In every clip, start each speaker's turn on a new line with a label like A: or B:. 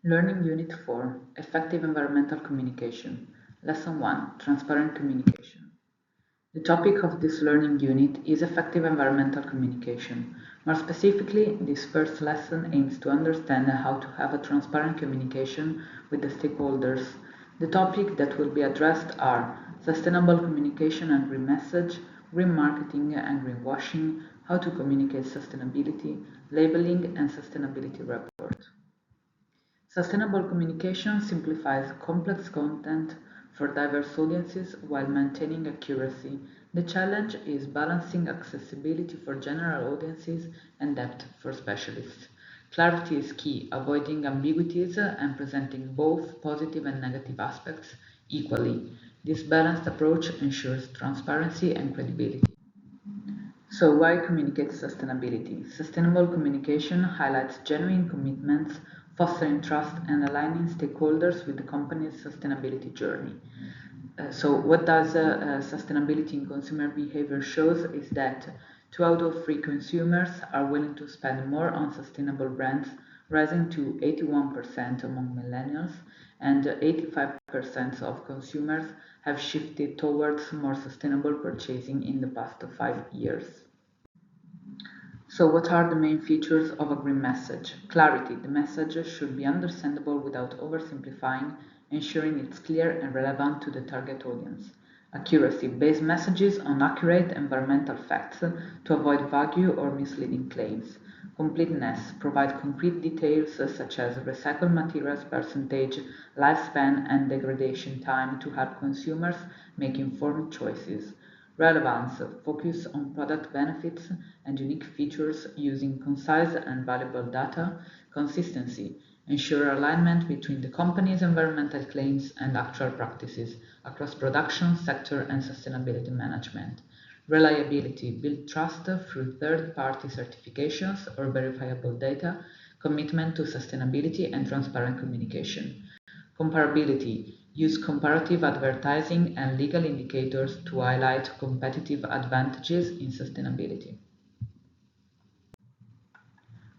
A: Learning Unit 4 Effective Environmental Communication. Lesson 1 Transparent Communication. The topic of this learning unit is effective environmental communication. More specifically, this first lesson aims to understand how to have a transparent communication with the stakeholders. The topics that will be addressed are sustainable communication and green message, green marketing and greenwashing, how to communicate sustainability, labeling, and sustainability report. Sustainable communication simplifies complex content for diverse audiences while maintaining accuracy. The challenge is balancing accessibility for general audiences and depth for specialists. Clarity is key, avoiding ambiguities and presenting both positive and negative aspects equally. This balanced approach ensures transparency and credibility. So, why communicate sustainability? Sustainable communication highlights genuine commitments, fostering trust, and aligning stakeholders with the company's sustainability journey. What does sustainability in consumer behavior shows is that 2 out of 3 consumers are willing to spend more on sustainable brands, rising to 81% among millennials, and 85% of consumers have shifted towards more sustainable purchasing in the past 5 years. So what are the main features of a green message? Clarity. The message should be understandable without oversimplifying, ensuring it's clear and relevant to the target audience. Accuracy. Base messages on accurate environmental facts to avoid vague or misleading claims. Completeness. Provide concrete details such as recycled materials percentage, lifespan, and degradation time to help consumers make informed choices. Relevance. Focus on product benefits and unique features using concise and valuable data. Consistency. Ensure alignment between the company's environmental claims and actual practices across production, sector, and sustainability management. Reliability. Build trust through third-party certifications or verifiable data. Commitment to sustainability and transparent communication. Comparability. Use comparative advertising and legal indicators to highlight competitive advantages in sustainability.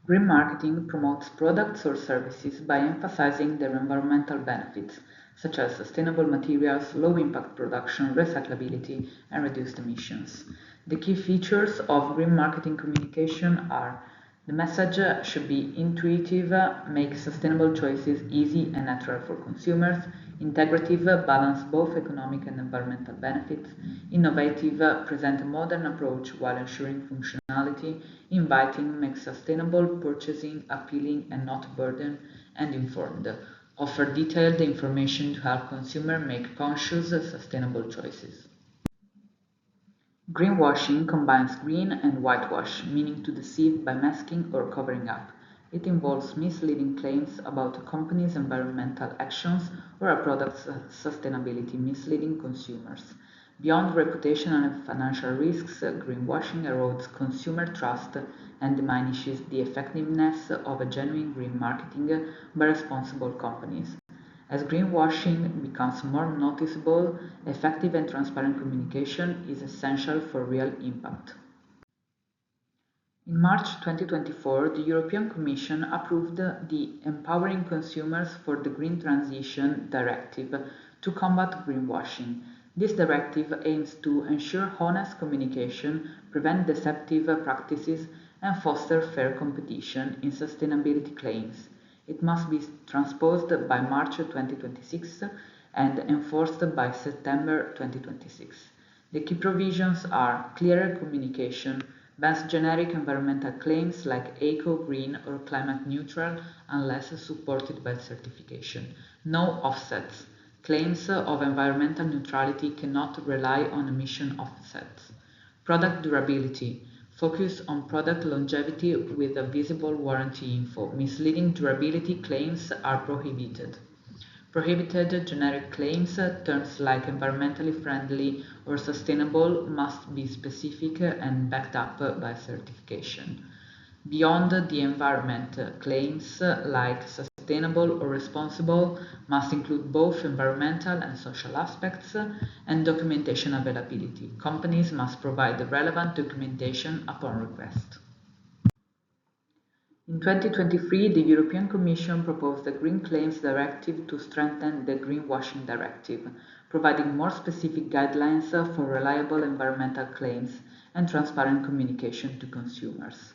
A: Green marketing promotes products or services by emphasizing their environmental benefits, such as sustainable materials, low-impact production, recyclability, and reduced emissions. The key features of green marketing communication are: the message should be intuitive, make sustainable choices easy and natural for consumers; integrative, balance both economic and environmental benefits; innovative, present a modern approach while ensuring functionality; inviting, make sustainable purchasing appealing and not burden; and informed, offer detailed information to help consumers make conscious, sustainable choices. Greenwashing combines green and whitewash, meaning to deceive by masking or covering up. It involves misleading claims about a company's environmental actions or a product's sustainability, misleading consumers. Beyond reputational and financial risks, greenwashing erodes consumer trust and diminishes the effectiveness of a genuine green marketing by responsible companies. As greenwashing becomes more noticeable, effective and transparent communication is essential for real impact. In March 2024, the European Commission approved the Empowering Consumers for the Green Transition Directive to combat greenwashing. This directive aims to ensure honest communication, prevent deceptive practices, and foster fair competition in sustainability claims. It must be transposed by March 2026 and enforced by September 2026. The key provisions are clearer communication, bans generic environmental claims like eco, green, or climate neutral unless supported by certification. No offsets. Claims of environmental neutrality cannot rely on emission offsets. Product durability. Focus on product longevity with a visible warranty info. Misleading durability claims are prohibited. Prohibited generic claims, terms like environmentally friendly or sustainable, must be specific and backed up by certification. Beyond the environment, claims like sustainable or responsible must include both environmental and social aspects, and documentation availability. Companies must provide the relevant documentation upon request. In 2023, the European Commission proposed the Green Claims Directive to strengthen the Greenwashing Directive, providing more specific guidelines for reliable environmental claims and transparent communication to consumers.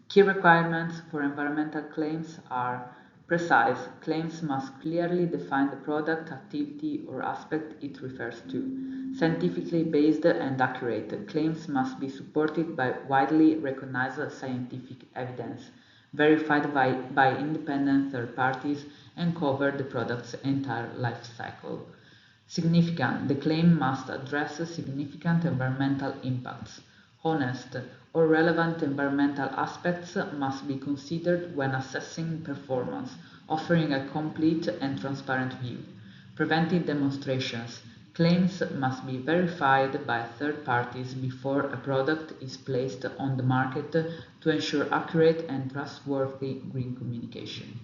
A: Key requirements for environmental claims are precise. Claims must clearly define the product, activity, or aspect it refers to. Scientifically based and accurate. Claims must be supported by widely recognized scientific evidence, verified by independent third parties, and cover the product's entire life cycle. Significant. The claim must address significant environmental impacts. Honest or relevant environmental aspects must be considered when assessing performance, offering a complete and transparent view. Preventive demonstrations. Claims must be verified by third parties before a product is placed on the market to ensure accurate and trustworthy green communication.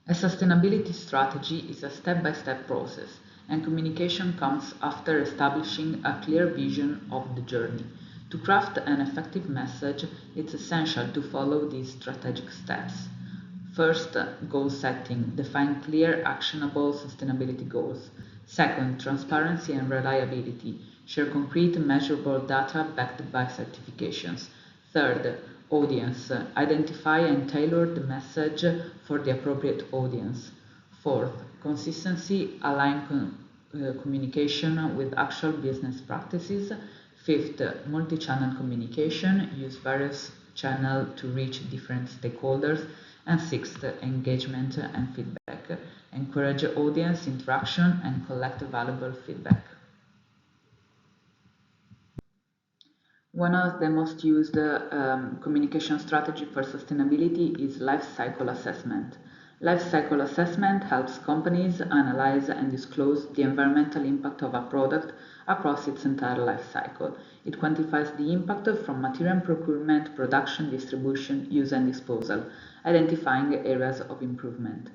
A: A sustainability strategy is a step-by-step process, and communication comes after establishing a clear vision of the journey. To craft an effective message, it's essential to follow these strategic steps. First, goal setting. Define clear, actionable sustainability goals. Second, transparency and reliability. Share concrete, measurable data backed by certifications. Third, audience. Identify and tailor the message for the appropriate audience. Fourth, consistency. Align communication with actual business practices. Fifth, multi-channel communication. Use various channels to reach different stakeholders. And sixth, engagement and feedback. Encourage audience interaction and collect valuable feedback. One of the most used communication strategy for sustainability is life cycle assessment. Life cycle assessment helps companies analyze and disclose the environmental impact of a product across its entire life cycle. It quantifies the impact from material procurement, production, distribution, use and disposal, identifying areas of improvement.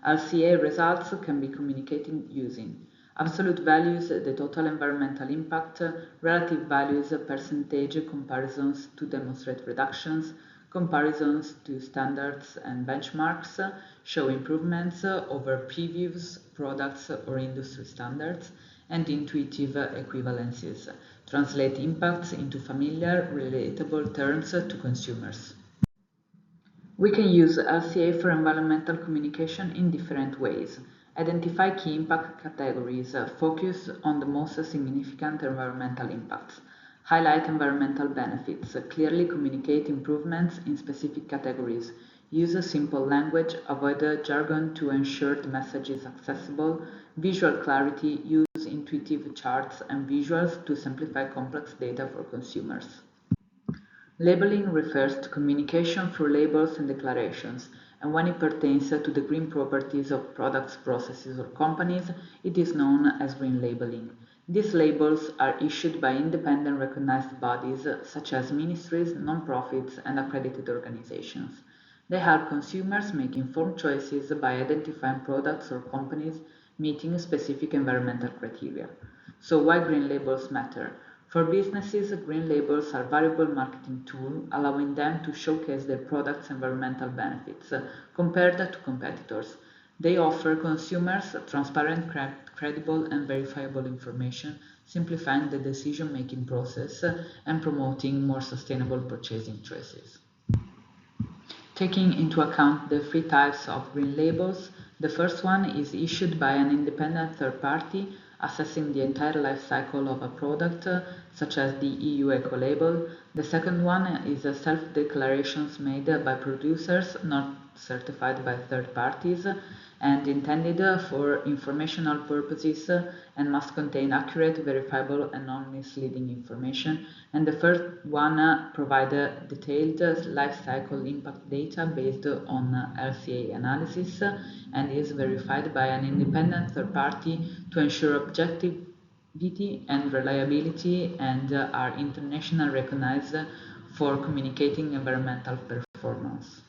A: LCA results can be communicated using absolute values, the total environmental impact, relative values, percentage comparisons to demonstrate reductions, comparisons to standards and benchmarks, show improvements over previous products or industry standards, and intuitive equivalencies, translate impacts into familiar, relatable terms to consumers. We can use LCA for environmental communication in different ways. Identify key impact categories. Focus on the most significant environmental impacts. Highlight environmental benefits. Clearly communicate improvements in specific categories. Use a simple language. Avoid jargon to ensure the message is accessible. Visual clarity. Use intuitive charts and visuals to simplify complex data for consumers. Labeling refers to communication through labels and declarations, and when it pertains to the green properties of products, processes, or companies, it is known as green labeling. These labels are issued by independent recognized bodies such as ministries, non-profits, and accredited organizations. They help consumers make informed choices by identifying products or companies meeting specific environmental criteria. So why green labels matter? For businesses, green labels are a valuable marketing tool, allowing them to showcase their products' environmental benefits compared to competitors. They offer consumers transparent, credible, and verifiable information, simplifying the decision-making process and promoting more sustainable purchasing choices. Taking into account the three types of green labels, the first one is issued by an independent third party assessing the entire life cycle of a product, such as the EU Ecolabel. The second one is self-declarations made by producers not certified by third parties and intended for informational purposes and must contain accurate, verifiable, and non-misleading information. And the third one provides detailed life cycle impact data based on LCA analysis and is verified by an independent third party to ensure objectivity and reliability and are internationally recognized for communicating environmental performance.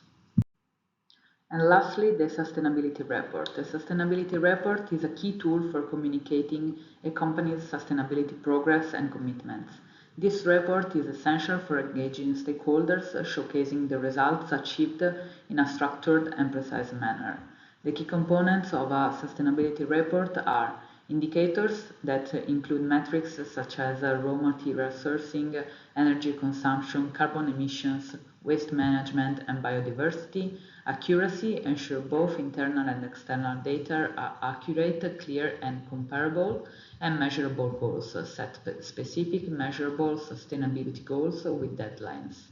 A: And lastly, the sustainability report. The sustainability report is a key tool for communicating a company's sustainability progress and commitments. This report is essential for engaging stakeholders, showcasing the results achieved in a structured and precise manner. The key components of a sustainability report are indicators that include metrics such as raw material sourcing, energy consumption, carbon emissions, waste management, and biodiversity. Accuracy ensure both internal and external data are accurate, clear, and comparable, and measurable goals. Set specific, measurable sustainability goals with deadlines.